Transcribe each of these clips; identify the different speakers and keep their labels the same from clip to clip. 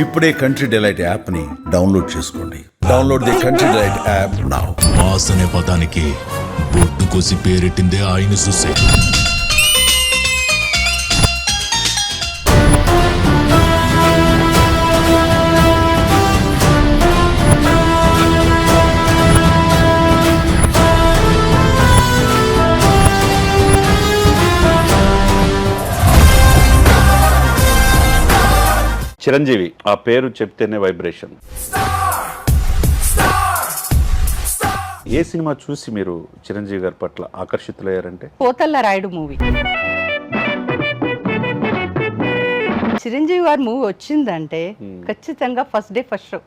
Speaker 1: ఇప్పుడే country delight app ని download చేసుకోండి. Download the country delight app now.
Speaker 2: Mass అనే పదానికి బొట్టు కోసి పేరెట్టిందే ఆయన చూసే.
Speaker 3: చిరంజీవి ఆ పేరు చెప్తేనే వైబ్రేషన్. ఏ సినిమా చూసి మీరు చిరంజీవి గారి పట్ల ఆకర్షితులయ్యారంటే?
Speaker 4: కోతల్ల రాయుడు మూవీ. చిరంజీవి గారి మూవీ వచ్చిందంటే ఖచ్చితంగా ఫస్ట్ డే ఫస్ట్ షో.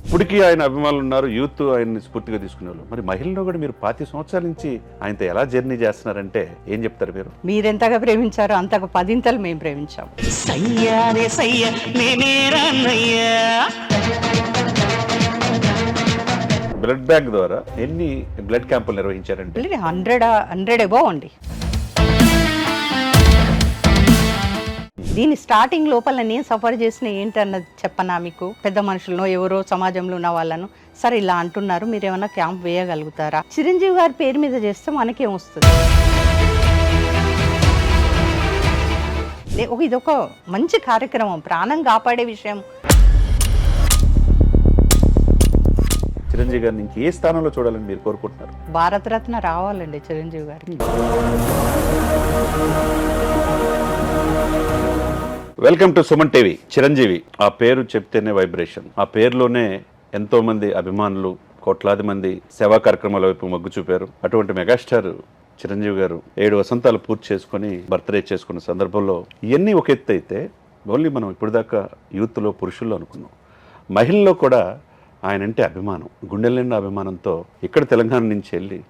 Speaker 3: ఇప్పటికీ ఆయన అభిమానులు ఉన్నారు, యూత్ ఆయన్ని స్ఫూర్తిగా తీసుకునేవాళ్ళు. మరి మహిళలో కూడా మీరు 25 సంవత్సరాల నుంచి ఆయనతో ఎలా జర్నీ చేస్తున్నారంటే ఏం చెప్తారు మీరు?
Speaker 4: మీరెంతగా ప్రేమించారో అంతగా 10 మేము ప్రేమించాం.
Speaker 3: బ్లడ్ బ్యాంక్ ద్వారా ఎన్ని బ్లడ్ క్యాంపులు నిర్వహించారంటే?
Speaker 4: 100 అబౌవ్ అండి. దీని స్టార్టింగ్ లోపల నేను సఫర్ చేసిన ఏంటన్నది చెప్పనా మీకు? పెద్ద మనుషులను ఎవరో సమాజంలో ఉన్న వాళ్ళను, సరే ఇలా అంటున్నారు, మీరు ఏమైనా క్యాంప్ వేయగలుగుతారా? చిరంజీవి గారి పేరు మీద చేస్తే మనకేం వస్తుంది? ఇది ఒక మంచి కార్యక్రమం, ప్రాణం కాపాడే విషయం.
Speaker 3: చిరంజీవి గారిని ఇంక ఏ స్థానంలో చూడాలని మీరు కోరుకుంటున్నారు?
Speaker 4: భారతరత్న రావాలండి చిరంజీవి గారికి.
Speaker 3: Welcome to Suman TV. Chiranjeevi ఆ పేరు చెప్తేనే వైబ్రేషన్. ఆ పేరులోనే ఎంతో మంది అభిమానులు, కోట్లాది మంది సేవా కార్యక్రమాల వైపు మొగ్గు చూపారు. అటువంటి మెగాస్టార్ చిరంజీవి గారు 7 వసంతాలు పూర్తి చేసుకుని బర్త్డే చేసుకున్న సందర్భంలో ఇవన్నీ ఒక ఎత్తు అయితే, ఓన్లీ మనం ఇప్పుడు దాకా యూత్లో పురుషుల్లో అనుకున్నాం, మహిళల్లో కూడా ఆయన అంటే అభిమానం, గుండెల నిండా అభిమానంతో ఇక్కడ తెలంగాణ నుంచి వెళ్ళి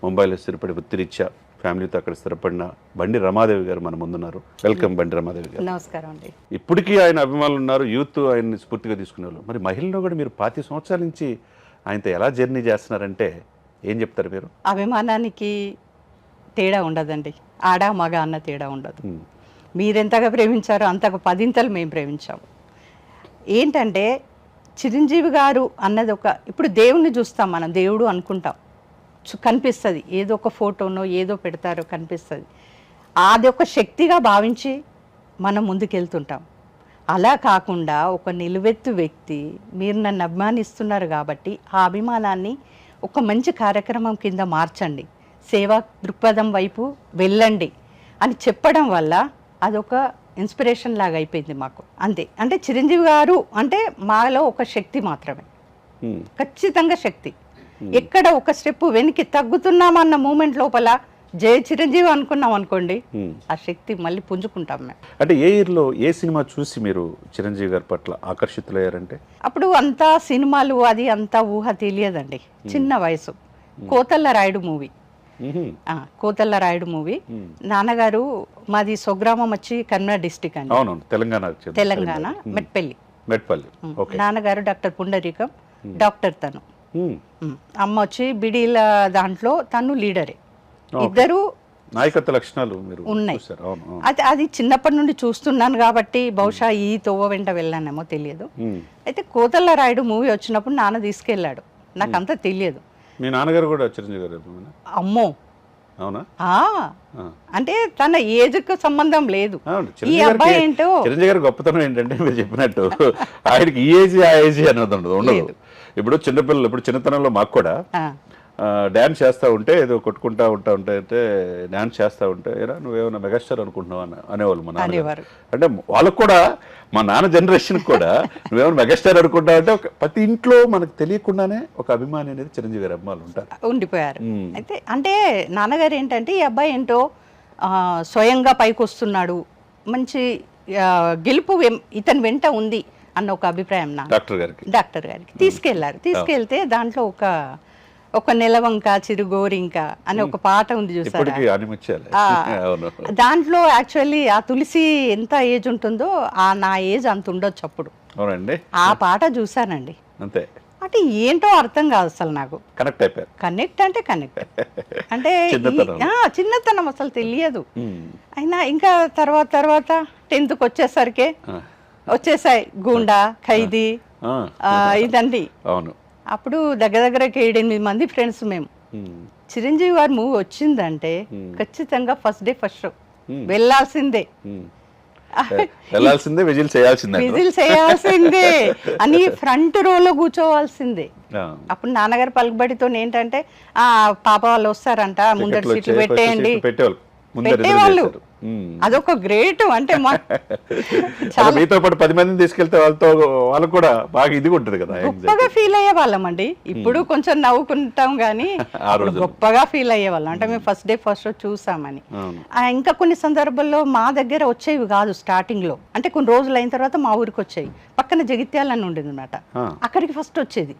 Speaker 3: ముంబైలో స్థిరపడి వృత్తిరీత్యా ఫ్యామిలీతో అక్కడ స్థిరపడిన బండి రమాదేవి గారు మన ముందున్నారు. వెల్కమ్ బండి రమాదేవి గారు.
Speaker 4: నమస్కారం అండి.
Speaker 3: ఇప్పటికీ ఆయన అభిమానులు ఉన్నారు, యూత్ ఆయన్ని స్ఫూర్తిగా తీసుకునేవాళ్ళు. మరి మహిళల్లో కూడా మీరు 25 సంవత్సరాల నుంచి ఆయనతో ఎలా జర్నీ చేస్తున్నారంటే ఏం చెప్తారు మీరు?
Speaker 4: అభిమానానికి తేడా ఉండదండి, ఆడ మగ అన్న తేడా ఉండదు. మీరెంతగా ప్రేమించారో అంతగా 10 మేము ప్రేమించాము. ఏంటంటే చిరంజీవి గారు అన్నది ఇప్పుడు దేవుణ్ణి చూస్తాం, మనం దేవుడు అనుకుంటాం, కనిపిస్తుంది, ఏదో ఒక ఫోటోనో ఏదో పెడతారో కనిపిస్తుంది, అది ఒక శక్తిగా భావించి మనం ముందుకెళ్తుంటాం. అలా కాకుండా ఒక నిలువెత్తు వ్యక్తి, మీరు నన్ను అభిమానిస్తున్నారు కాబట్టి ఆ అభిమానాన్ని ఒక మంచి కార్యక్రమం కింద మార్చండి, సేవా దృక్పథం వైపు వెళ్ళండి అని చెప్పడం వల్ల అదొక ఇన్స్పిరేషన్ లాగా అయిపోయింది మాకు. అంతే. అంటే చిరంజీవి గారు అంటే మాలో ఒక శక్తి మాత్రమే, ఖచ్చితంగా శక్తి. ఎక్కడ ఒక స్టెప్ వెనక్కి తగ్గుతున్నామన్న మూమెంట్ లోపల జయ చిరంజీవి అనుకున్నాం అనుకోండి, ఆ శక్తి మళ్ళీ పుంజుకుంటాం మేము.
Speaker 3: అంటే ఏ ఇయర్లో ఏ సినిమా చూసి మీరు చిరంజీవి గారి పట్ల ఆకర్షితులయ్యారంటే?
Speaker 4: అప్పుడు అంతా సినిమాలు అది అంతా ఊహ తెలియదండి, చిన్న వయసు. కోతల్ల రాయుడు మూవీ. కోతల్ల రాయుడు మూవీ. నాన్నగారు మాది స్వగ్రామం వచ్చి కర్నూలు డిస్టిక్ అండి.
Speaker 3: అవును, తెలంగాణ
Speaker 4: మెట్పల్లి. నాన్నగారు డాక్టర్ పుండరీకం, డాక్టర్ తను. అమ్మ వచ్చి బిడీల దాంట్లో తను లీడరే. ఇద్దరు
Speaker 3: నాయకత్వ లక్షణాలు
Speaker 4: ఉన్నాయి. అది చిన్నప్పటి నుండి చూస్తున్నాను కాబట్టి బహుశా ఈ తోవ వెంట వెళ్ళానేమో తెలియదు. అయితే కోతల్ల రాయుడు మూవీ వచ్చినప్పుడు నాన్న తీసుకెళ్ళాడు, నాకు అంతా తెలియదు.
Speaker 3: మీ నాన్నగారు కూడా చిరంజీవి గారు?
Speaker 4: అమ్మో,
Speaker 3: అవునా?
Speaker 4: అంటే తన ఏజ్ కు సంబంధం లేదు. ఈ అబ్బాయి ఏంటో
Speaker 3: చిరంజీవి గారి గొప్పతనం ఏంటంటే మీరు చెప్పినట్టు ఆయనకి ఈ ఏజ్ ఆ ఏజ్ అనేది ఉండదు. ఇప్పుడు చిన్నపిల్లలు, ఇప్పుడు చిన్నతనంలో మాకు కూడా డ్యాన్స్ చేస్తూ ఉంటే ఏదో కొట్టుకుంటా ఉంటే డ్యాన్స్ చేస్తూ ఉంటే ఏరా నువ్వేమన్నా మెగాస్టార్ అనుకుంటున్నావు అనేవాళ్ళు మా నాన్న. అంటే వాళ్ళకు కూడా, మా నాన్న జనరేషన్ కూడా నువ్వేమైనా మెగాస్టార్ అనుకుంటావు అంటే ప్రతి ఇంట్లో మనకు తెలియకుండానే ఒక అభిమాని అనేది చిరంజీవి గారి అభిమానులు ఉంటారు, ఉండిపోయారు.
Speaker 4: అయితే అంటే నాన్నగారు ఏంటంటే ఈ అబ్బాయి ఏంటో స్వయంగా పైకి వస్తున్నాడు, మంచి గెలుపు ఇతని వెంట ఉంది అన్న ఒక అభిప్రాయం డాక్టర్ గారికి తీసుకెళ్లారు. తీసుకెళ్తే దాంట్లో ఒక నెలవంక చిరుగోరింక అనే ఒక పాట ఉంది చూసారా? దాంట్లో యాక్చువల్లీ ఆ తులసి ఎంత ఏజ్ ఉంటుందో నా ఏజ్ అంత ఉండొచ్చు అప్పుడు. ఆ పాట చూసానండి,
Speaker 3: అంతే.
Speaker 4: అంటే ఏంటో అర్థం కాదు అసలు నాకు.
Speaker 3: కనెక్ట్ అయిపోయారు.
Speaker 4: కనెక్ట్ అంటే కనెక్ట్ అంటే
Speaker 3: చిన్నతనం.
Speaker 4: చిన్నతనం అసలు తెలియదు. అయినా ఇంకా తర్వాత 10th వచ్చేసరికి వచ్చేసాయి గూండా, ఖైదీ, ఇదండి.
Speaker 3: అవును.
Speaker 4: అప్పుడు దగ్గర 7-8 మంది ఫ్రెండ్స్ మేము. చిరంజీవి గారు మూవీ వచ్చిందంటే ఖచ్చితంగా ఫస్ట్ డే ఫస్ట్ షో వెళ్ళాల్సిందే,
Speaker 3: వెళ్ళాల్సిందే, విజిల్ చేయాల్సిందే,
Speaker 4: విజిల్ చేయాల్సిందే అని ఫ్రంట్ రోలో కూర్చోవాల్సిందే. అప్పుడు నాన్నగారు పలుకుబడితో ఏంటంటే పాప వాళ్ళు వస్తారంట, ముందర సీట్లు పెట్టేయండి, పెట్టేవాళ్ళు. అదొక గ్రేట్. అంటే
Speaker 3: మీతో పాటు 10 మందిని తీసుకెళ్తే వాళ్ళకు కూడా బాగా ఇదిగా ఉంటుంది కదా,
Speaker 4: గొప్పగా ఫీల్ అయ్యే వాళ్ళం అండి. ఇప్పుడు కొంచెం నవ్వుకుంటాం కానీ గొప్పగా ఫీల్ అయ్యే వాళ్ళం. అంటే మేము ఫస్ట్ డే ఫస్ట్ షో చూసామని. ఇంకా కొన్ని సందర్భాల్లో మా దగ్గర వచ్చేవి కాదు స్టార్టింగ్ లో, అంటే కొన్ని రోజులు అయిన తర్వాత మా ఊరికి వచ్చేవి. పక్కన జగిత్యాలని ఉండేది అనమాట, అక్కడికి ఫస్ట్ వచ్చేది,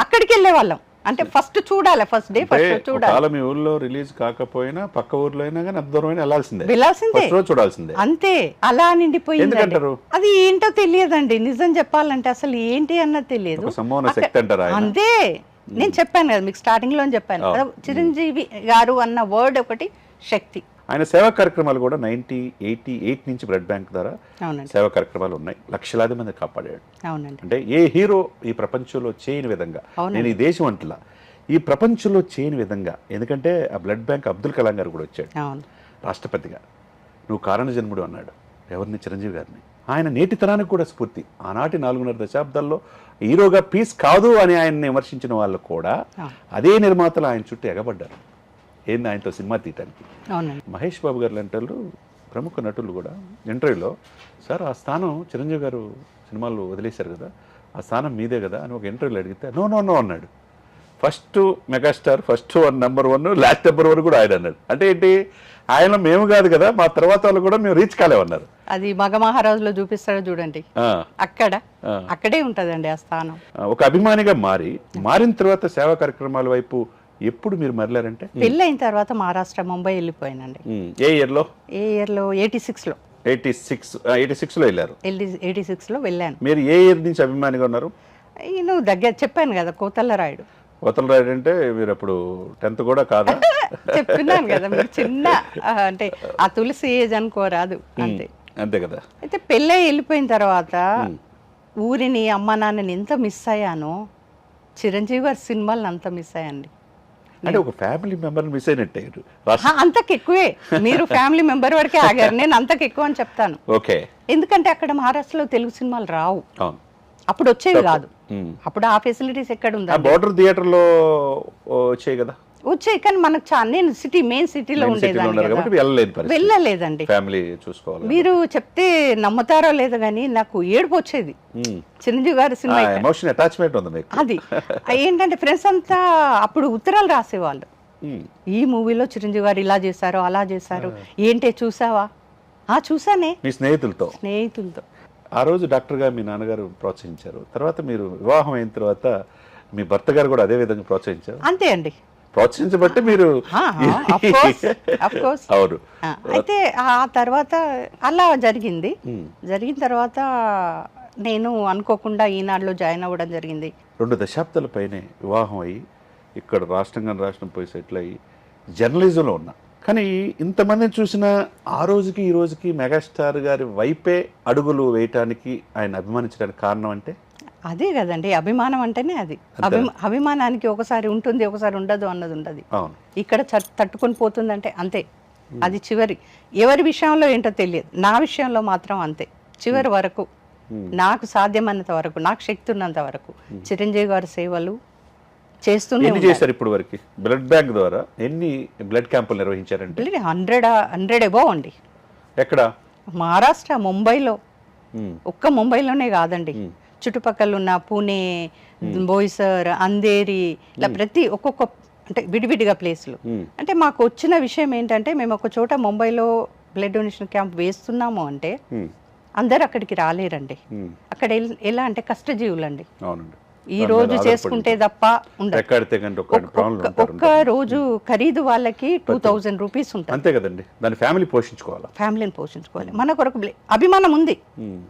Speaker 4: అక్కడికి వెళ్ళే వాళ్ళం. అంటే ఫస్ట్ చూడాలి, ఫస్ట్ డే ఫస్ట్ షో చూడాలి.
Speaker 3: మీ ఊర్లో రిలీజ్ కాకపోయినా పక్క ఊర్లో అయినా కానీ అంత దూరం వెళ్ళాల్సిందే, చూడాల్సిందే.
Speaker 4: అంతే, అలా నిండిపోయింది. అది ఏంటో తెలియదండి, నిజం చెప్పాలంటే అసలు ఏంటి అన్నది తెలియదు. అంతే, నేను చెప్పాను కదా మీకు స్టార్టింగ్ లో చెప్పాను, చిరంజీవి గారు అన్న వర్డ్ ఒకటి శక్తి.
Speaker 3: ఆయన సేవా కార్యక్రమాలు కూడా 1988 నుంచి బ్లడ్ బ్యాంక్ ద్వారా సేవా కార్యక్రమాలు ఉన్నాయి, లక్షలాది మంది కాపాడాడు. అంటే ఏ హీరో ఈ ప్రపంచంలో చేయని విధంగా, నేను ఈ దేశం అంటలా, ఈ ప్రపంచంలో చేయని విధంగా. ఎందుకంటే ఆ బ్లడ్ బ్యాంక్ అబ్దుల్ కలాం గారు కూడా వచ్చాడు రాష్ట్రపతిగా. నువ్వు కారణ జన్ముడు అన్నాడు ఎవరిని? చిరంజీవి గారిని. ఆయన నేటి తరానికి కూడా స్ఫూర్తి. ఆనాటి 4.5 దశాబ్దాల్లో హీరోగా పీస్ కాదు అని ఆయన్ని విమర్శించిన వాళ్ళు కూడా అదే నిర్మాతలు ఆయన చుట్టూ ఎగబడ్డారు, ఏంది ఆయనతో సినిమా తీయటానికి. మహేష్ బాబు గారు లాంటి వాళ్ళు, ప్రముఖ నటులు కూడా ఇంటర్వ్యూలో, సార్ ఆ స్థానం చిరంజీవి గారు సినిమాలు వదిలేశారు కదా, ఆ స్థానం మీదే కదా అని ఒక ఇంటర్వ్యూలో అడిగితే నో అన్నాడు. First megastar, first number 1, last number 1 కూడా ఆయన అన్నాడు. అంటే ఏంటి, ఆయన మేము కాదు కదా, మా తర్వాత వాళ్ళు కూడా మేము రీచ్ కాలేమన్నారు.
Speaker 4: అది మగ మహారాజులో చూపిస్తాడో చూడండి, అక్కడే ఉంటదండి ఆ స్థానం.
Speaker 3: ఒక అభిమానిగా మారిన తర్వాత సేవా కార్యక్రమాల వైపు ఎప్పుడు మీరు మరలారంటే?
Speaker 4: పెళ్ళైన తర్వాత మహారాష్ట్ర, ముంబై వెళ్ళిపోయానండి.
Speaker 3: ఏ ఇయర్లో?
Speaker 4: 86లో.
Speaker 3: 86లో వెళ్ళారు.
Speaker 4: 86లో వెళ్ళాను.
Speaker 3: మీరు ఏ ఇయర్ నుంచి అభిమానిగా ఉన్నారు?
Speaker 4: నేను దగ్గర చెప్పాను కదా, కోతల్లరాయుడు.
Speaker 3: కోతల్లరాయుడు అంటే మీరు అప్పుడు 10th కూడా కాదా?
Speaker 4: చెప్తున్నాను కదా, మీరు చిన్న, అంటే ఆ తులసి ఏజ్ అనుకోరాదు,
Speaker 3: అంతే కదా.
Speaker 4: అయితే పెళ్ళై వెళ్ళిపోయిన తర్వాత ఊరిని, అమ్మ నాన్నని ఎంత మిస్ అయ్యానో, చిరంజీవి గారి సినిమాలను అంత మిస్ అయ్యండి.
Speaker 3: అంటే ఒక ఫ్యామిలీ మెంబర్ మిస్ అయినట్టే.
Speaker 4: అంతకెక్కువే, మీరు ఫ్యామిలీ మెంబర్ వరకే ఆగారు, నేను అంతకెక్కువ అని చెప్తాను.
Speaker 3: ఓకే.
Speaker 4: ఎందుకంటే అక్కడ మహారాష్ట్రలో తెలుగు సినిమాలు రావు, అప్పుడు వచ్చేవి కాదు. అప్పుడు ఆ ఫెసిలిటీస్ ఎక్కడ ఉంది?
Speaker 3: బోర్డర్ థియేటర్లో వచ్చాయి కదా,
Speaker 4: వచ్చాయి, కానీ మనకు నేను మెయిన్ సిటీలో ఉండేదాన్ని, వెళ్ళలేదండి.
Speaker 3: ఫ్యామిలీ చూసుకోవాలి.
Speaker 4: మీరు చెప్తే నమ్ముతారో లేదో కానీ నాకు ఏడుపు వచ్చేది చిరంజీవి గారి సినిమా.
Speaker 3: ఎమోషన్ అటాచ్మెంట్ ఉంది మీకు.
Speaker 4: అది ఏంటంటే ఫ్రెండ్స్ అంతా అప్పుడు ఉత్తరాలు రాసేవాళ్ళు, ఈ మూవీలో చిరంజీవి గారు ఇలా చేశారు, అలా చేశారు, ఏంటే చూసావా? చూసానే,
Speaker 3: మీ స్నేహితులతో. ఆ రోజు డాక్టర్ గారు మీ నాన్నగారు ప్రోత్సహించారు, తర్వాత మీరు వివాహం అయిన తర్వాత మీ భర్త గారు కూడా అదే విధంగా ప్రోత్సహించారు.
Speaker 4: అంతే అండి,
Speaker 3: ప్రోత్సహించబట్టి మీరు.
Speaker 4: అవును. అయితే ఆ తర్వాత అలా జరిగింది. జరిగిన తర్వాత నేను అనుకోకుండా ఈనాడులో జాయిన్ అవ్వడం జరిగింది.
Speaker 3: 2 దశాబ్దాల పైనే వివాహం అయ్యి ఇక్కడ రాష్ట్రం పోయి సెటిల్ అయ్యి జర్నలిజంలో ఉన్నా, కానీ ఇంతమందిని చూసినా ఆ రోజుకి ఈ రోజుకి మెగాస్టార్ గారి వైపే అడుగులు వేయటానికి, ఆయన అభిమానించడానికి కారణం అంటే
Speaker 4: అదే కదండి, అభిమానం అంటేనే అది. అభిమానానికి ఒకసారి ఉంటుంది, ఒకసారి ఉండదు అన్నది ఉండదు. ఇక్కడ తట్టుకొని పోతుందంటే అంతే, అది చివరి. ఎవరి విషయంలో ఏంటో తెలియదు, నా విషయంలో మాత్రం అంతే. చివరి వరకు నాకు సాధ్యమైనంత వరకు, నాకు శక్తి ఉన్నంత వరకు చిరంజీవి గారి సేవలు చేస్తూనే
Speaker 3: చేశారు. ఇప్పుడు వరకు బ్లడ్ బ్యాంక్ ద్వారా ఎన్ని బ్లడ్ క్యాంపులు నిర్వహించారంటే?
Speaker 4: 100 అబోవ్ అండి.
Speaker 3: ఎక్కడ?
Speaker 4: మహారాష్ట్ర, ముంబైలో. ఒక్క ముంబైలోనే కాదండి, చుట్టుపక్కల ఉన్న పూణే, బోయిసర్, అంధేరి, ఇలా ప్రతి ఒక్కొక్క, అంటే విడివిడిగా ప్లేస్లు. అంటే మాకు వచ్చిన విషయం ఏంటంటే, మేము ఒక చోట ముంబైలో బ్లడ్ డొనేషన్ క్యాంప్ వేస్తున్నాము అంటే అందరు అక్కడికి రాలేరండి. అక్కడ ఎలా అంటే కష్టజీవులండి, ఈ రోజు చేసుకుంటే తప్ప ఉండదు. ఒక్క రోజు ఖరీదు వాళ్ళకి 2000 రూపీస్ ఉంటుంది.
Speaker 3: అంతే కదండి, దాని ఫ్యామిలీని
Speaker 4: పోషించుకోవాలి. మనకు ఒక అభిమానం ఉంది,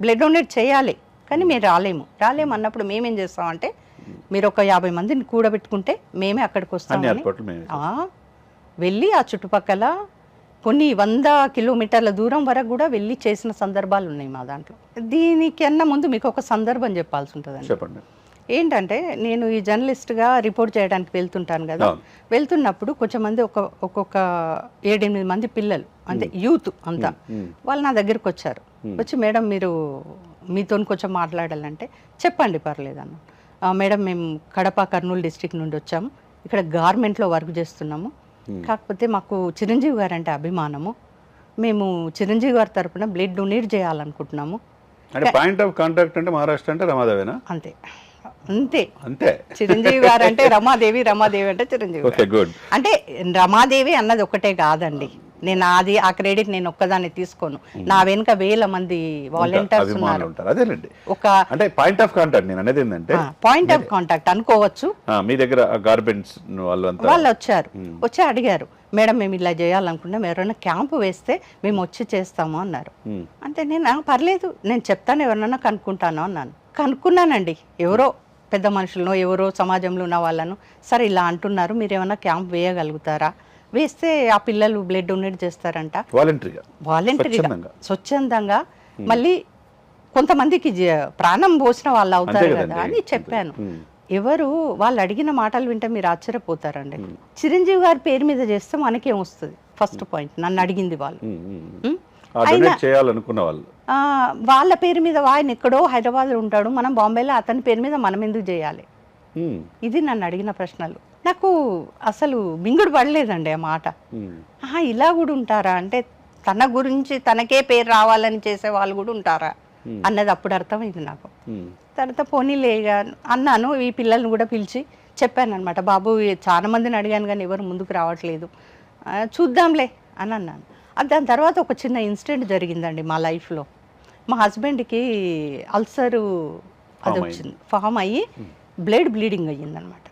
Speaker 4: బ్లడ్ డొనేట్ చేయాలి, కానీ మేము రాలేము అన్నప్పుడు మేమేం చేస్తామంటే మీరు ఒక 50 మందిని కూడబెట్టుకుంటే మేమే అక్కడికి
Speaker 3: అన్ని
Speaker 4: వస్తామని
Speaker 3: ఏర్పాట్లు మేమే
Speaker 4: వెళ్ళి ఆ చుట్టుపక్కల కొన్ని 100 కిలోమీటర్ల దూరం వరకు కూడా వెళ్ళి చేసిన సందర్భాలు ఉన్నాయి మా దాంట్లో. దీనికన్నా ముందు మీకు ఒక సందర్భం చెప్పాల్సి ఉంటుందండి.
Speaker 3: చెప్పండి.
Speaker 4: ఏంటంటే నేను ఈ జర్నలిస్ట్గా రిపోర్ట్ చేయడానికి వెళ్తుంటాను కదా, వెళ్తున్నప్పుడు కొంచెం మంది ఒక్కొక్క 7-8 మంది పిల్లలు అంటే యూత్ అంతా వాళ్ళు నా దగ్గరికి వచ్చారు. వచ్చి మేడం మీరు మీతో కొంచెం మాట్లాడాలంటే చెప్పండి పర్లేదన్న. మేడం మేము కడప కర్నూలు డిస్ట్రిక్ట్ నుండి వచ్చాము, ఇక్కడ గార్మెంట్లో వర్క్ చేస్తున్నాము, కాకపోతే మాకు చిరంజీవి గారు అంటే అభిమానము, మేము చిరంజీవి గారి తరపున బ్లడ్ డొనేట్ చేయాలనుకుంటున్నాము.
Speaker 3: అంటే పాయింట్ ఆఫ్ కాంటాక్ట్ అంటే మహారాష్ట్ర అంటే రమాదేవేనా?
Speaker 4: అంతే అంతే
Speaker 3: అంతే.
Speaker 4: చిరంజీవి గారు అంటే రమాదేవి, రమాదేవి అంటే చిరంజీవి
Speaker 3: ఓకే, గుడ్.
Speaker 4: అంటే రమాదేవి అన్నది ఒకటే కాదండి, నేను ఆ క్రెడిట్ నేను ఒక్కదాన్ని తీసుకోను. నా వెనుక వేల మంది వాలంటీర్స్ ఉన్నారు.
Speaker 3: అదేనండి
Speaker 4: ఒక
Speaker 3: అంటే పాయింట్ ఆఫ్ కాంటాక్ట్ నేను అనేది ఏంటంటే
Speaker 4: పాయింట్ ఆఫ్ కాంటాక్ట్ అనుకోవచ్చు.
Speaker 3: మీ దగ్గర గార్మెంట్స్
Speaker 4: వాళ్ళు వచ్చారు, వచ్చి అడిగారు మేడం మేము ఇలా చేయాలనుకుంటున్నాం, ఎవరైనా క్యాంపు వేస్తే మేము వచ్చి చేస్తాము అన్నారు. అంటే నేను పర్లేదు నేను చెప్తాను, ఎవరినైనా కనుక్కుంటాను అన్నాను. కనుక్కున్నానండి, ఎవరో పెద్ద మనుషులను ఎవరో సమాజంలో ఉన్న వాళ్ళను, సరే ఇలా అంటున్నారు మీరు ఏమైనా క్యాంప్ వేయగలుగుతారా, వేస్తే ఆ పిల్లలు బ్లడ్ డొనేట్ చేస్తారంట వాలంటరీగా స్వచ్ఛందంగా, మళ్ళీ కొంతమందికి ప్రాణం పోసిన వాళ్ళు అవుతారు కదా అని చెప్పాను. ఎవరు వాళ్ళు అడిగిన మాటలు వింటే మీరు ఆశ్చర్యపోతారండి. చిరంజీవి గారి పేరు మీద చేస్తే మనకేం వస్తుంది, ఫస్ట్ పాయింట్ నన్ను అడిగింది వాళ్ళు.
Speaker 3: చేయాలనుకున్న వాళ్ళు
Speaker 4: వాళ్ళ పేరు మీద ఆయన ఎక్కడో హైదరాబాద్లో ఉంటాడు, మనం బాంబేలో అతని పేరు మీద మనం ఎందుకు చేయాలి, ఇది నన్ను అడిగిన ప్రశ్నలు. నాకు అసలు మింగుడు పడలేదండి ఆ మాట. ఇలా కూడా ఉంటారా అంటే తన గురించి తనకే పేరు రావాలని చేసే వాళ్ళు కూడా ఉంటారా అన్నది అప్పుడు అర్థమైంది నాకు. తర్వాత పోనీలేగా అన్నాను, ఈ పిల్లల్ని కూడా పిలిచి చెప్పాను అనమాట, బాబు చాలా మందిని అడిగాను కానీ ఎవరు ముందుకు రావట్లేదు, చూద్దాంలే అని అన్నాను. దాని తర్వాత ఒక చిన్న ఇన్సిడెంట్ జరిగిందండి మా లైఫ్లో. మా హస్బెండ్కి అల్సరు అది వచ్చింది, ఫామ్ అయ్యి బ్లడ్ బ్లీడింగ్ అయ్యిందనమాట.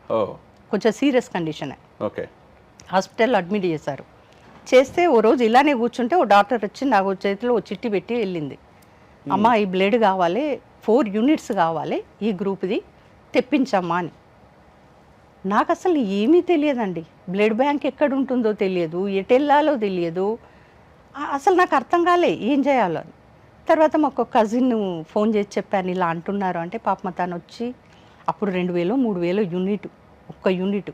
Speaker 4: కొంచెం సీరియస్ కండిషనే.
Speaker 3: ఓకే.
Speaker 4: హాస్పిటల్లో అడ్మిట్ చేశారు. చేస్తే ఓ రోజు ఇలానే కూర్చుంటే ఓ డాక్టర్ వచ్చి నాకు చేతిలో ఓ చిట్టి పెట్టి వెళ్ళింది, అమ్మ ఈ బ్లడ్ కావాలి, 4 యూనిట్స్ కావాలి, ఈ గ్రూప్ది తెప్పించమ్మా అని. నాకు అసలు ఏమీ తెలియదండి, బ్లడ్ బ్యాంక్ ఎక్కడ ఉంటుందో తెలియదు, ఎటు వెళ్ళాలో తెలియదు, అసలు నాకు అర్థం కాలే ఏం చేయాలో అని. తర్వాత మాకు కజిన్ ఫోన్ చేసి చెప్పాను ఇలా అంటున్నారు అంటే, పాప తను వచ్చి అప్పుడు 2000-3000 యూనిట్, ఒక్క యూనిట్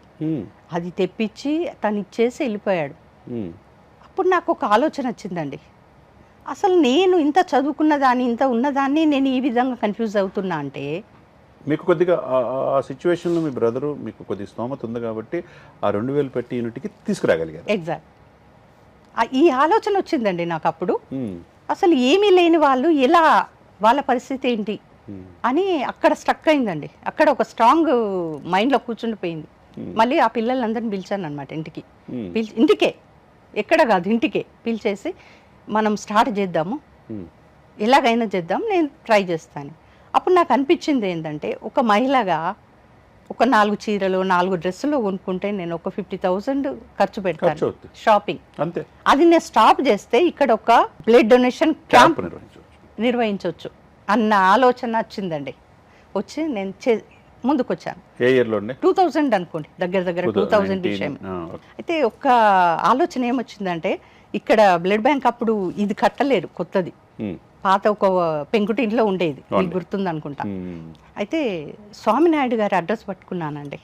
Speaker 4: అది తెప్పించి తను ఇచ్చేసి వెళ్ళిపోయాడు. అప్పుడు నాకు ఒక ఆలోచన వచ్చిందండి, అసలు నేను ఇంత చదువుకున్న దాన్ని ఇంత ఉన్నదాన్ని నేను ఈ విధంగా కన్ఫ్యూజ్ అవుతున్నా అంటే.
Speaker 3: మీకు కొద్దిగా ఆ సిచ్యువేషన్లో మీ బ్రదరు మీకు కొద్దిగా స్తోమత ఉంది కాబట్టి ఆ 2000 పెట్టి యూనిట్కి తీసుకురాగలిగారు.
Speaker 4: ఎగ్జాక్ట్ ఈ ఆలోచన వచ్చిందండి నాకు అప్పుడు. అసలు ఏమీ లేని వాళ్ళు ఎలా, వాళ్ళ పరిస్థితి ఏంటి అని అక్కడ స్ట్రక్ అయిందండి. అక్కడ ఒక స్ట్రాంగ్ మైండ్లో కూర్చుండిపోయింది. మళ్ళీ ఆ పిల్లలందరినీ పిలిచాను అనమాట ఇంటికి. ఇంటికే, ఎక్కడ కాదు ఇంటికే పిలిచేసి మనం స్టార్ట్ చేద్దాము, ఎలాగైనా చేద్దాం, నేను ట్రై చేస్తాను. అప్పుడు నాకు అనిపించింది ఏంటంటే, ఒక మహిళగా ఒక 4 చీరలు 4 డ్రెస్సులు కొనుక్కుంటే నేను ఒక 50,000 ఖర్చు పెడతాను షాపింగ్. అంతే. అది నేను స్టాప్ చేస్తే ఇక్కడ ఒక బ్లడ్ డొనేషన్ క్యాంప్ నిర్వహించవచ్చు అన్న ఆలోచన వచ్చిందండి. వచ్చి నేను ముందుకు వచ్చాను.
Speaker 3: ఏ ఇయర్లో?
Speaker 4: 2000 అనుకోండి, దగ్గర 2000 విషయం. అయితే ఒక ఆలోచన ఏమొచ్చిందంటే, ఇక్కడ బ్లడ్ బ్యాంక్ అప్పుడు ఇది కట్టలేరు, కొత్తది, పాత ఒక పెంకుటింట్లో ఉండేది, మీకు గుర్తుంది అనుకుంటా. అయితే స్వామినాయుడు గారి అడ్రస్ పట్టుకున్నానండి.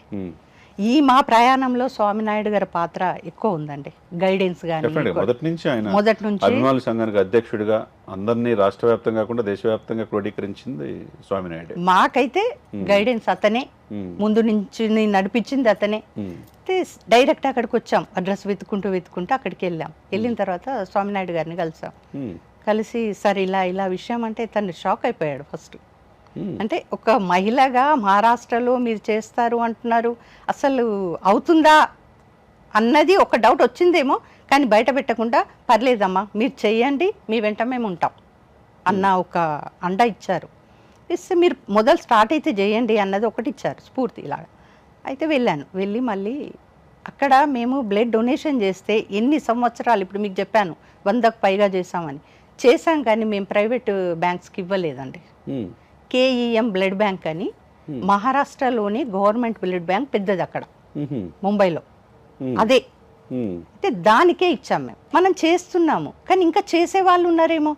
Speaker 4: ఈ మా ప్రయాణంలో స్వామినాయుడు గారి పాత్ర ఎక్కువ ఉందండి, గైడెన్స్ కానీ. మొదటి నుంచి
Speaker 3: అభిమానుల సంఘానికి అధ్యక్షుడిగా అందరినీ రాష్ట్ర వ్యాప్తంగా కాకుండా దేశవ్యాప్తంగా క్రోడీకరించింది స్వామినాయుడు.
Speaker 4: మాకైతే గైడెన్స్ అతనే, ముందు నుంచి నడిపించింది అతనే. అయితే డైరెక్ట్ అక్కడికి వచ్చాం, అడ్రస్ వెతుకుంటూ అక్కడికి వెళ్ళాం. వెళ్ళిన తర్వాత స్వామినాయుడు గారిని కలిసాం. కలిసి సరే ఇలా విషయం అంటే తను షాక్ అయిపోయాడు ఫస్ట్. అంటే ఒక మహిళగా మహారాష్ట్రలో మీరు చేస్తారు అంటున్నారు, అసలు అవుతుందా అన్నది ఒక డౌట్ వచ్చిందేమో, కానీ బయట పెట్టకుండా పర్లేదమ్మా మీరు చెయ్యండి, మీ వెంట మేము ఉంటాం అన్న ఒక అండ ఇచ్చారు. ఇస్తే మీరు మొదలు స్టార్ట్ అయితే చేయండి అన్నది ఒకటి ఇచ్చారు స్ఫూర్తి ఇలాగా. అయితే వెళ్ళాను. వెళ్ళి మళ్ళీ అక్కడ మేము బ్లడ్ డొనేషన్ చేస్తే ఎన్ని సంవత్సరాలు, ఇప్పుడు మీకు చెప్పాను 100కు పైగా చేసాం కానీ మేము ప్రైవేట్ బ్యాంక్స్కి ఇవ్వలేదండి. కేఈఎం బ్లడ్ బ్యాంక్ అని మహారాష్ట్రలోని గవర్నమెంట్ బ్లడ్ బ్యాంక్ పెద్దది అక్కడ ముంబైలో, అదే అయితే దానికే ఇచ్చాం మేము. మనం చేస్తున్నాము కానీ ఇంకా చేసే వాళ్ళు ఉన్నారేమో,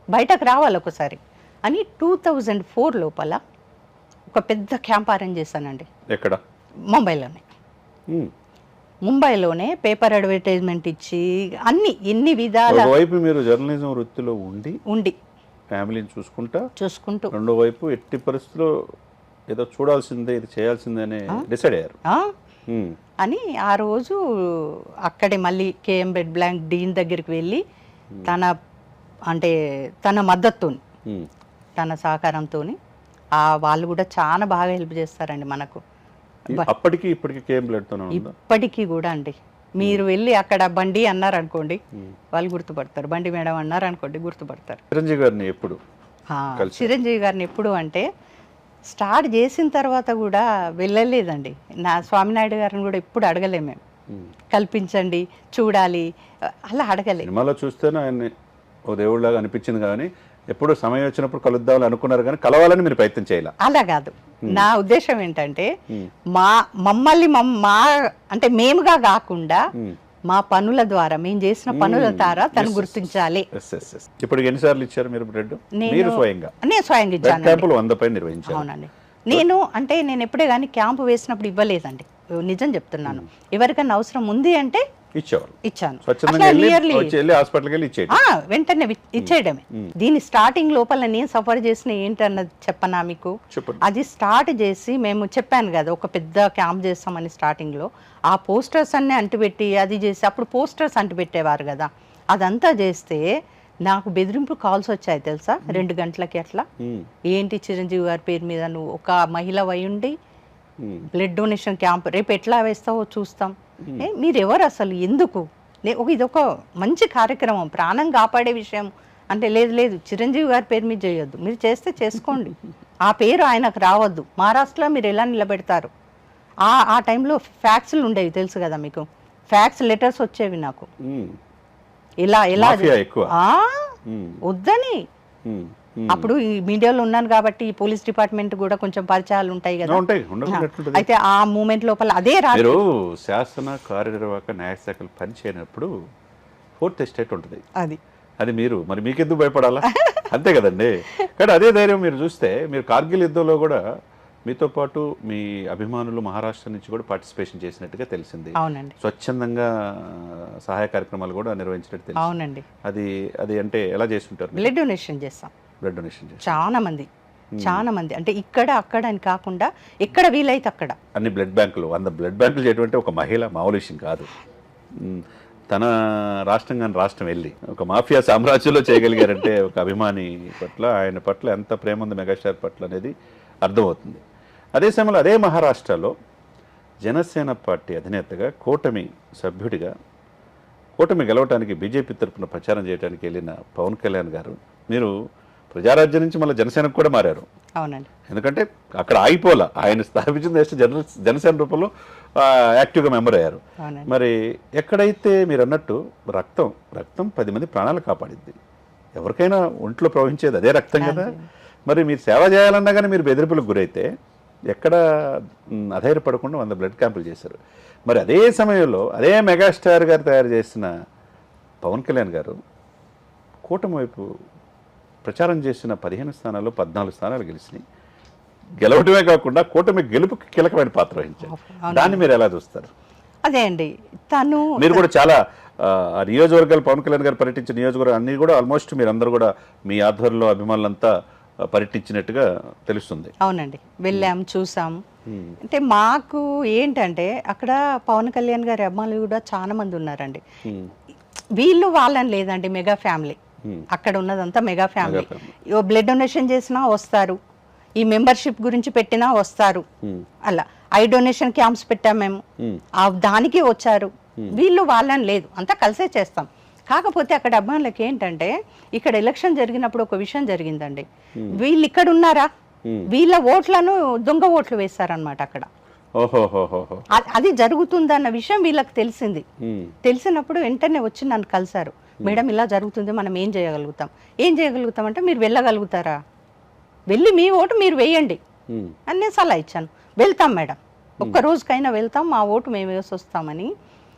Speaker 4: బయటకు రావాలి ఒకసారి అని 2004 లోపల ఒక పెద్ద క్యాంప్ అరేంజ్ చేశానండి.
Speaker 3: ఎక్కడ?
Speaker 4: ముంబైలోనే. ముంబైలోనే పేపర్ అడ్వర్టైజ్మెంట్ ఇచ్చి ఎన్ని విధాల,
Speaker 3: ఒకవైపు మీరు జర్నలిజం వృత్తిలో ఉండి ఫ్యామిలీని చూసుకుంటూ రెండో వైపు ఎట్టి పరిస్థితుల్లో ఏదో చూడాల్సిందే, ఇది చేయాల్సిందే అని డిసైడ్ అయ్యారు
Speaker 4: అని ఆ రోజు అక్కడే మళ్ళీ కేఎం బెడ్ బ్లాంక్ డీన్ దగ్గరికి వెళ్ళి తన మద్దతుతో, తన సహకారంతో వాళ్ళు కూడా చాలా బాగా హెల్ప్ చేస్తారండి మనకు.
Speaker 3: అప్పటికి ఇప్పటికి కేఎం బ్లడ్తో
Speaker 4: ఇప్పటికీ కూడా అండి. మీరు వెళ్ళి అక్కడ బండి అన్నారు అనుకోండి వాళ్ళు గుర్తుపడతారు, బండి మేడం అన్నారు అనుకోండి గుర్తుపడతారు. చిరంజీవి గారిని ఎప్పుడు అంటే స్టార్ట్ చేసిన తర్వాత కూడా వెళ్ళలేదండి. నా స్వామినాయుడు గారిని కూడా ఎప్పుడు అడగలేము మేము, కల్పించండి చూడాలి అలా అడగలేదు.
Speaker 3: సినిమాలో చూస్తేనే ఆయన్ని ఓ దేవుడిలాగా అనిపించింది కానీ ఎప్పుడు సమయం వచ్చినప్పుడు కలుద్దామని అనుకున్నారు కానీ కలవాలని మీరు ప్రయత్నం చేయాలి.
Speaker 4: అలా కాదు, నా ఉద్దేశం ఏంటంటే మమ్మల్ని అంటే మేముగా కాకుండా మా పనుల ద్వారా, మేము చేసిన పనుల ద్వారా తను గుర్తించాలి.
Speaker 3: ఇప్పుడు ఎన్నిసార్లు ఇచ్చారు మీరు బ్లడ్?
Speaker 4: నేను స్వయంగా ఇచ్చాను.
Speaker 3: 100 పైన నిర్వహించారు.
Speaker 4: అవునండి. నేను ఎప్పుడే కానీ క్యాంపు వేసినప్పుడు ఇవ్వలేదండి, నిజం చెప్తున్నాను. ఎవరికైనా అవసరం ఉంది అంటే ఇచ్చాను. వెంటనే ఇచ్చేయడమే. దీని స్టార్టింగ్ లోపల నేను సఫర్ చేసిన ఏంటన్నది చెప్పనా మీకు? అది స్టార్ట్ చేసి మేము చెప్పాను కదా ఒక పెద్ద క్యాంప్ చేస్తామని స్టార్టింగ్ లో, ఆ పోస్టర్స్ అన్ని అంటిపెట్టి అది చేసి, అప్పుడు పోస్టర్స్ అంటిపెట్టేవారు కదా, అదంతా చేస్తే నాకు బెదిరింపు కాల్స్ వచ్చాయి తెలుసా, 2 గంటలకి అట్లా. ఏంటి చిరంజీవి గారి పేరు మీద నువ్వు ఒక మహిళ అయ్యుండి బ్లడ్ డొనేషన్ క్యాంప్ రేపు ఎట్లా వేస్తావో చూస్తాం, మీరు ఎవరు అసలు, ఎందుకు, ఇది ఒక మంచి కార్యక్రమం, ప్రాణం కాపాడే విషయం అంటే, లేదు చిరంజీవి గారి పేరు మీద చేయొద్దు, మీరు చేస్తే చేసుకోండి, ఆ పేరు ఆయనకు రావద్దు, మహారాష్ట్రలో మీరు ఎలా నిలబెడతారు. ఆ టైంలో ఫ్యాక్స్లు ఉండేవి తెలుసు కదా మీకు, ఫ్యాక్స్ లెటర్స్ వచ్చేవి నాకు, ఇలా వద్దని. అప్పుడు ఈ మీడియాలో ఉన్నాను కాబట్టి ఈ పోలీస్ డిపార్ట్మెంట్ కూడా కొంచెం పరిచయాలు ఉంటాయి కదా. అయితే ఆ మూమెంట్ లోపల అదే
Speaker 3: మీరు శాసన కార్యనిర్వాహక న్యాయశాఖలు పనిచేయనప్పుడు 4th ఎస్టేట్ ఉంటుంది, అది మీరు మరి మీకెందుకు భయపడాలా? అంతే కదండి. కానీ అదే ధైర్యం మీరు చూస్తే, మీరు కార్గిల్ యుద్ధంలో కూడా మీతో పాటు మీ అభిమానులు మహారాష్ట్ర నుంచి కూడా పార్టిసిపేషన్ చేసినట్టుగా తెలిసింది.
Speaker 4: అవునండి.
Speaker 3: స్వచ్ఛందంగా సహాయ కార్యక్రమాలు కూడా నిర్వహించినట్టు తెలిసింది.
Speaker 4: అవునండి.
Speaker 3: అది అంటే ఎలా చేస్తుంటారు?
Speaker 4: బ్లడ్ డొనేషన్ చేస్తాం.
Speaker 3: బ్లడ్ డొనేషన్
Speaker 4: చాలా మంది అంటే ఇక్కడ అక్కడ అని కాకుండా ఎక్కడ వీలైతే అక్కడ
Speaker 3: అన్ని బ్లడ్ బ్యాంకులు 100 బ్లడ్ బ్యాంకులు చేయటువంటి ఒక మహిళ మామూలు విషయం కాదు. తన రాష్ట్రం వెళ్ళి ఒక మాఫియా సామ్రాజ్యంలో చేయగలిగారంటే ఒక అభిమాని పట్ల, ఆయన పట్ల ఎంత ప్రేమ ఉంది మెగాస్టార్ పట్ల అనేది అర్థమవుతుంది. అదే సమయంలో అదే మహారాష్ట్రలో జనసేన పార్టీ అధినేతగా, కూటమి సభ్యుడిగా, కూటమి గెలవటానికి బీజేపీ తరఫున ప్రచారం చేయడానికి వెళ్ళిన పవన్ కళ్యాణ్ గారు, మీరు ప్రజారాజ్యం నుంచి మళ్ళీ జనసేనకు కూడా మారారు.
Speaker 4: అవునండి. ఎందుకంటే
Speaker 3: అక్కడ ఆగిపోలా, ఆయన స్థాపించిన జనసేన రూపంలో యాక్టివ్గా మెంబర్ అయ్యారు. మరి ఎక్కడైతే మీరు అన్నట్టు రక్తం 10 మంది ప్రాణాలు కాపాడిద్ది, ఎవరికైనా ఒంట్లో ప్రవహించేది అదే రక్తం కదా. మరి మీరు సేవ చేయాలన్నా కానీ మీరు బెదిరింపులకు గురైతే ఎక్కడ అధైర్యపడకుండా 100 బ్లడ్ క్యాంపులు చేశారు. మరి అదే సమయంలో అదే మెగాస్టార్ గారు తయారు చేసిన పవన్ కళ్యాణ్ గారు కూటమి వైపు ప్రచారం చేసిన 15 స్థానాల్లో 14 స్థానాలు గెలిచినాయి. గెలవటమే కాకుండా కూటమి గెలుపుకి కీలకమైన పాత్ర వహించారు. దాన్ని మీరు ఎలా చూస్తారు?
Speaker 4: అదే అండి,
Speaker 3: మీరు కూడా చాలా నియోజకవర్గాలు, పవన్ కళ్యాణ్ గారు పర్యటించిన నియోజకవర్గాలు అన్నీ కూడా ఆల్మోస్ట్ మీరందరూ కూడా మీ ఆధ్వర్యంలో అభిమానులంతా పర్యటించినట్టుగా తెలుస్తుంది.
Speaker 4: అవునండి, వెళ్ళాం, చూసాం. అంటే మాకు ఏంటంటే అక్కడ పవన్ కళ్యాణ్ గారి అభిమానులు కూడా చాలా మంది ఉన్నారండి. వీళ్ళు వాళ్ళని లేదండి, మెగా ఫ్యామిలీ, అక్కడ ఉన్నదంతా మెగా ఫ్యామిలీ. బ్లడ్ డొనేషన్ చేసినా వస్తారు, ఈ మెంబర్షిప్ గురించి పెట్టినా వస్తారు, అలా ఐ డొనేషన్ క్యాంప్స్ పెట్టాం మేము, దానికి వచ్చారు. వీళ్ళు వాళ్ళని లేదు, అంతా కలిసే చేస్తాం. కాకపోతే అక్కడ అభిమానులకి ఏంటంటే ఇక్కడ ఎలక్షన్ జరిగినప్పుడు ఒక విషయం జరిగిందండి, వీళ్ళు ఇక్కడ ఉన్నారా, వీళ్ళ ఓట్లను దొంగ ఓట్లు వేస్తారనమాట అక్కడ. అది జరుగుతుందన్న విషయం వీళ్ళకి తెలిసింది. తెలిసినప్పుడు వెంటనే వచ్చి నన్ను కలిసారు. మేడం ఇలా జరుగుతుంది, మనం ఏం చేయగలుగుతాం అంటే, మీరు వెళ్ళగలుగుతారా, వెళ్ళి మీ ఓటు మీరు వేయండి, అని నేను సలహా ఇచ్చాను. వెళ్తాం మేడం, ఒక్క రోజుకైనా వెళ్తాం, మా ఓటు మేము వేసి వస్తామని.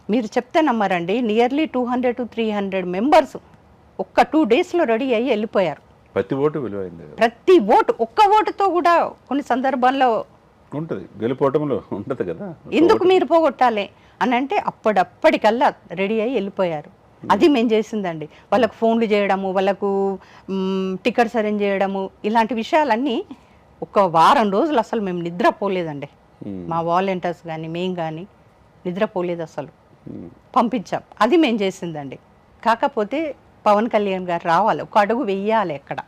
Speaker 4: మీరు చెప్తే నమ్మరండి, నియర్లీ 200 to 300 మెంబర్స్ ఒక్క 2 డేస్లో రెడీ అయ్యి వెళ్ళిపోయారు.
Speaker 3: ప్రతి ఓటు విలువైంది,
Speaker 4: ప్రతి ఓటు, ఒక్క ఓటుతో కూడా కొన్ని సందర్భాల్లో
Speaker 3: ఉంటుంది, గెలిపోవటంలో ఉంటుంది కదా.
Speaker 4: ఎందుకు మీరు పోగొట్టాలి అని అంటే అప్పటికల్లా రెడీ అయ్యి వెళ్ళిపోయారు. అది మేము చేసిందండి. వాళ్ళకు ఫోన్లు చేయడము, వాళ్ళకు టికెట్స్ అరేంజ్ చేయడము, ఇలాంటి విషయాలన్నీ ఒక వారం రోజులు అసలు మేము నిద్రపోలేదండి. మా వాలంటీర్స్ కానీ మేము కానీ నిద్రపోలేదు అసలు. పంపించాం, అది మేము చేసిందండి. కాకపోతే పవన్ కళ్యాణ్ గారు రావాలి, ఒక అడుగు వెయ్యాలి, ఎక్కడ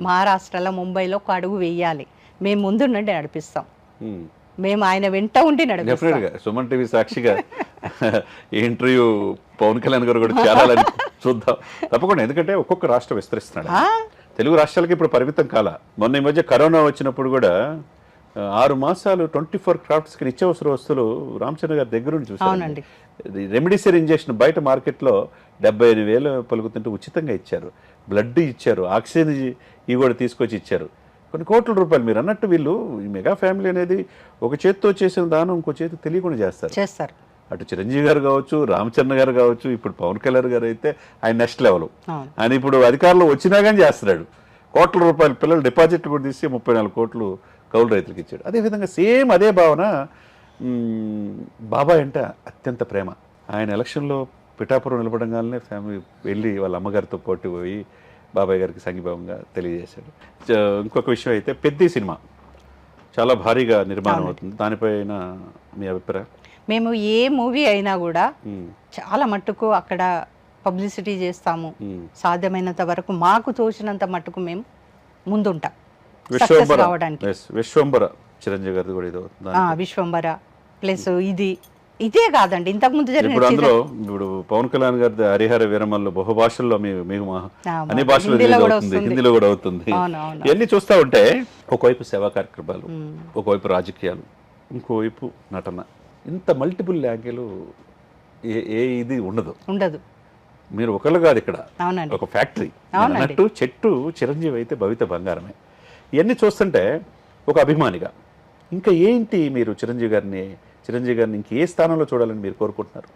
Speaker 4: మహారాష్ట్రలో ముంబైలో ఒక అడుగు వెయ్యాలి, మేము ముందు నుండి నడిపిస్తాం, మేము ఆయన వెంట ఉండి నడిపిస్తాం.
Speaker 3: డెఫినెట్గా సుమన్ టీవీ సాక్షిగా ఈ ఇంటర్వ్యూ పవన్ కళ్యాణ్ గారు కూడా చేరాలని చూద్దాం తప్పకుండా. ఎందుకంటే ఒక్కొక్క రాష్ట్రం విస్తరిస్తున్నాడు, తెలుగు రాష్ట్రాలకి ఇప్పుడు పరిమితం కాల. మొన్న ఈ మధ్య కరోనా వచ్చినప్పుడు కూడా 6 మాసాలు 24 క్రాఫ్ట్స్కి నిత్యావసర వస్తువులు రామచంద్ర గారి దగ్గర నుండి చూసాను. రెమిడిసివిర్ ఇంజెక్షన్ బయట మార్కెట్లో 75,000 పలుకుతుంటే ఉచితంగా ఇచ్చారు, బ్లడ్ ఇచ్చారు, ఆక్సిజన్ ఇవి కూడా తీసుకొచ్చి ఇచ్చారు, కొన్ని కోట్ల రూపాయలు. మీరు అన్నట్టు వీళ్ళు ఈ మెగా ఫ్యామిలీ అనేది ఒక చేతితో చేసిన దానం ఇంకో చేతి తెలియకుండా చేస్తారు. అటు చిరంజీవి గారు కావచ్చు, రామచంద్ర గారు కావచ్చు, ఇప్పుడు పవన్ కళ్యాణ్ గారు అయితే ఆయన నెక్స్ట్ లెవెల్. ఆయన ఇప్పుడు అధికారంలో వచ్చినా కానీ చేస్తున్నాడు. కోట్ల రూపాయలు పిల్లలు డిపాజిట్లు కూడా తీసి 34 కోట్లు కౌలు రైతులకు ఇచ్చాడు. అదేవిధంగా సేమ్ అదే భావన బాబాయ్ అంటే అత్యంత ప్రేమ. ఆయన ఎలక్షన్లో పిఠాపురం నిలబడంగానే ఫ్యామిలీ వెళ్ళి వాళ్ళ అమ్మగారితో పోటీ పోయి బాబాయ్ గారికి సంఘీభావంగా తెలియజేశాడు. ఇంకొక విషయం అయితే పెద్ద సినిమా చాలా భారీగా నిర్మాణం అవుతుంది, దానిపైన మీ అభిప్రాయం?
Speaker 4: మేము ఏ మూవీ అయినా కూడా చాలా మట్టుకు అక్కడ పబ్లిసిటీ చేస్తాము, సాధ్యమైనంత వరకు మాకు తోచినంత మట్టుకు మేము ముందుంటాం.
Speaker 3: విశ్వంబర చిరంజీవి గారిది కూడా ఇది
Speaker 4: విశ్వంబర ప్లస్ ఇదే కాదండి, ఇంతకు ముందు
Speaker 3: ఇప్పుడు అందులో ఇప్పుడు పవన్ కళ్యాణ్ గారి హరిహర వీరమల్లో బహుభాషల్లో మీకు అన్ని భాషల్లో అవుతుంది, హిందీలో కూడా అవుతుంది. ఇవన్నీ చూస్తూ ఉంటే ఒకవైపు సేవా కార్యక్రమాలు, ఒకవైపు రాజకీయాలు, ఇంకోవైపు నటన, ఇంత మల్టిపుల్ యాంగిల్ ఇది ఉండదు. మీరు ఒకళ్ళు కాదు, ఇక్కడ ఒక ఫ్యాక్టరీ అన్నట్టు. చెట్టు చిరంజీవి అయితే భవిత బంగారమే. ఇవన్నీ చూస్తుంటే ఒక అభిమానిగా ఇంకా ఏంటి మీరు చిరంజీవి గారిని ఇంకే స్థానంలో చూడాలని మీరు కోరుకుంటున్నారు?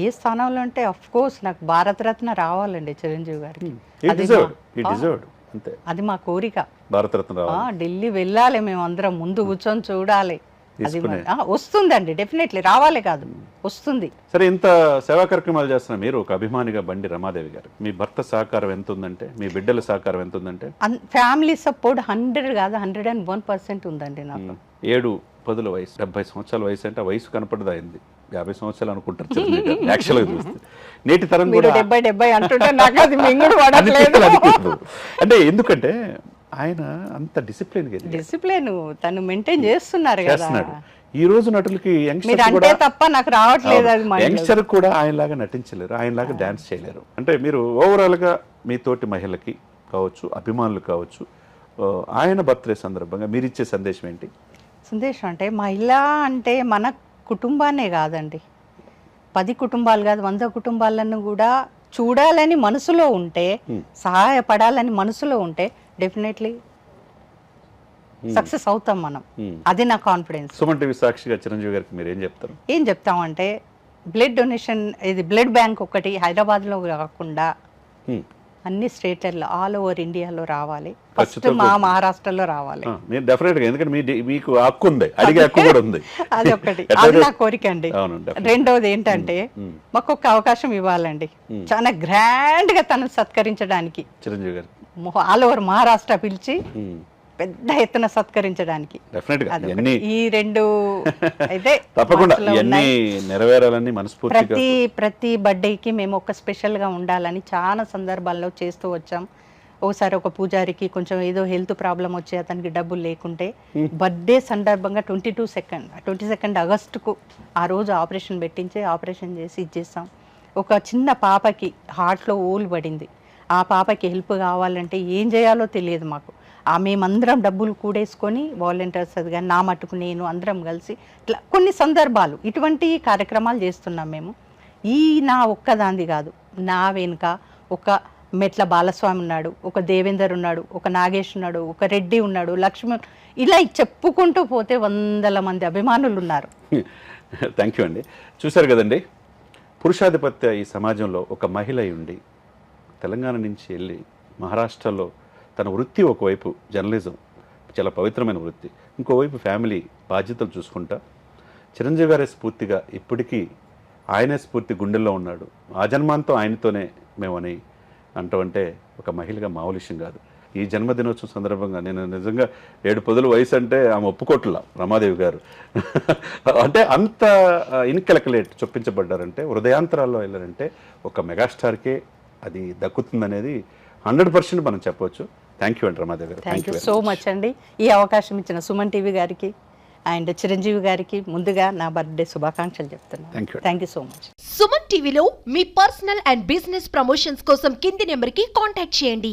Speaker 4: ఏ స్థానంలో అంటే అఫ్ కోర్స్ నాకు భారతరత్న రావాలండి చిరంజీవి గారికి. అది మా కోరిక.
Speaker 3: భారతరత్న రావాలి,
Speaker 4: ఢిల్లీ వెళ్ళాలి, మేము అందరం ముందు కూర్చొని చూడాలి. అది వస్తుందండి, డెఫినెట్లీ రావాలి కాదు, వస్తుంది.
Speaker 3: సరే, ఇంత సేవా కార్యక్రమాలు చేస్తున్న మీరు ఒక అభిమానిగా బండి రమాదేవి గారు, మీ భర్త సహకారం ఎంత ఉందంటే, మీ బిడ్డల సహకారం ఎంత ఉందంటే?
Speaker 4: ఫ్యామిలీ సపోర్ట్ 100 కాదు 101% ఉందండి నాకు.
Speaker 3: 7-10 వయసు, 70 సంవత్సరాల వయసు అంటే ఆ వయసు కనపడదు, అయింది 50 సంవత్సరాలు అనుకుంటారు యాక్చువల్గా చూస్తే. నేటి తరం కూడా
Speaker 4: 70 అంటుంటే నాకు అది మింగుడు పడట్లేదు.
Speaker 3: అంటే ఎందుకంటే ఆయన అంత డిసిప్లిన్
Speaker 4: తను మెయింటైన్ చేస్తున్నారు కదా.
Speaker 3: ఈ రోజు నటులకి యంగ్స్టర్ కూడా ఆయనలాగా నటించలేరు, ఆయనలాగా డాన్స్ చేయలేరు. అంటే మీరు ఓవరాల్గా మీ తోటి మహిళలకి కావచ్చు, అభిమానులు కావచ్చు, ఆయన బర్త్డే సందర్భంగా మీరు ఇచ్చే సందేశం ఏంటి?
Speaker 4: సందేశం అంటే మహిళ అంటే మన కుటుంబాన్నే కాదండి, 10 కుటుంబాలు కాదు 100 కుటుంబాలను కూడా చూడాలని మనసులో ఉంటే, సహాయపడాలని మనసులో ఉంటే డెఫినెట్లీ సక్సెస్ అవుతాం మనం. అది నా కాన్ఫిడెన్స్.
Speaker 3: సుమన్ టీవీ సాక్షిగా చిరంజీవి గారికి మీరు ఏం చెప్తారు?
Speaker 4: ఏం చెప్తామంటే బ్లడ్ డొనేషన్, ఇది బ్లడ్ బ్యాంక్ ఒకటి హైదరాబాద్లో కాకుండా అన్ని స్టేట్లలో ఆల్ ఓవర్ ఇండియాలో రావాలి. ఫస్ట్ మా మహారాష్ట్రలో రావాలి.
Speaker 3: ఎందుకంటే మీకు హక్కు ఉంది, అడిగే హక్కు కూడా ఉంది.
Speaker 4: అది ఒకటి, అది నా కోరిక అండి. రెండవది ఏంటంటే మాకు ఒక అవకాశం ఇవ్వాలండి, చాలా గ్రాండ్ గా తను సత్కరించడానికి.
Speaker 3: చిరంజీవి గారు
Speaker 4: ఆల్ ఓవర్ మహారాష్ట్ర పిలిచి పెద్ద ఎత్తున సత్కరించడానికి. ఈ 2 అయితే
Speaker 3: తప్పకుండా నెరవేరాలని మనస్ఫూర్తిగా
Speaker 4: ప్రతి బర్త్డేకి మేము ఒక స్పెషల్ గా ఉండాలని చాలా సందర్భాల్లో చేస్తూ వచ్చాం. ఒకసారి ఒక పూజారికి కొంచెం ఏదో హెల్త్ ప్రాబ్లం వచ్చి అతనికి డబ్బులు లేకుంటే బర్త్డే సందర్భంగా 22 ఆగస్టుకు ఆ రోజు ఆపరేషన్ చేసి ఇచ్చేస్తాం. ఒక చిన్న పాపకి హార్ట్లో ఓలు పడింది, ఆ పాపకి హెల్ప్ కావాలంటే ఏం చేయాలో తెలియదు మాకు. మేమందరం డబ్బులు కూడేసుకొని వాలంటీర్స్ అది కానీ నా మట్టుకు నేను అందరం కలిసి ఇట్లా కొన్ని సందర్భాలు ఇటువంటి కార్యక్రమాలు చేస్తున్నాం మేము. నా ఒక్కదాంది కాదు, నా వెనుక ఒక మెట్ల బాలస్వామి ఉన్నాడు, ఒక దేవేందర్ ఉన్నాడు, ఒక నాగేష్ ఉన్నాడు, ఒక రెడ్డి ఉన్నాడు, లక్ష్మణ్, ఇలా చెప్పుకుంటూ పోతే వందల మంది అభిమానులు ఉన్నారు.
Speaker 3: థ్యాంక్ యూ అండి. చూశారు కదండి, పురుషాధిపత్య ఈ సమాజంలో ఒక మహిళ అయి ఉండి తెలంగాణ నుంచి వెళ్ళి మహారాష్ట్రలో తన వృత్తి ఒకవైపు జర్నలిజం చాలా పవిత్రమైన వృత్తి, ఇంకోవైపు ఫ్యామిలీ బాధ్యతలు చూసుకుంటా చిరంజీవి గారే స్ఫూర్తిగా ఇప్పటికీ ఆయనే స్ఫూర్తి గుండెల్లో ఉన్నాడు, ఆ జన్మాంతం ఆయనతోనే మేమని అంటామంటే ఒక మహిళగా మామూలు విషయం కాదు. ఈ జన్మదినోత్సవం సందర్భంగా నేను నిజంగా 7 పదుల వయసు అంటే ఆమె ఒప్పుకోట్ల రమాదేవి గారు అంటే అంత ఇన్కెలకులేట్ చొప్పించబడ్డారంటే, హృదయాంతరాల్లో వెళ్ళారంటే ఒక మెగాస్టార్కే అది దక్కుతుందనేది 100% మనం చెప్పవచ్చు. థ్యాంక్ యూ అండి రమాదేవి గారు.
Speaker 4: థ్యాంక్ యూ సో మచ్ అండి. ఈ అవకాశం ఇచ్చిన సుమన్ టీవీ గారికి అండ్ చిరంజీవి గారికి ముందుగా నా బర్త్డే శుభాకాంక్షలు చెప్తున్నాను. Thank you so much.
Speaker 5: Suman టీవీలో మీ పర్సనల్ అండ్ బిజినెస్ ప్రమోషన్స్ కోసం కింది నెంబర్కి కాంటాక్ట్ చేయండి.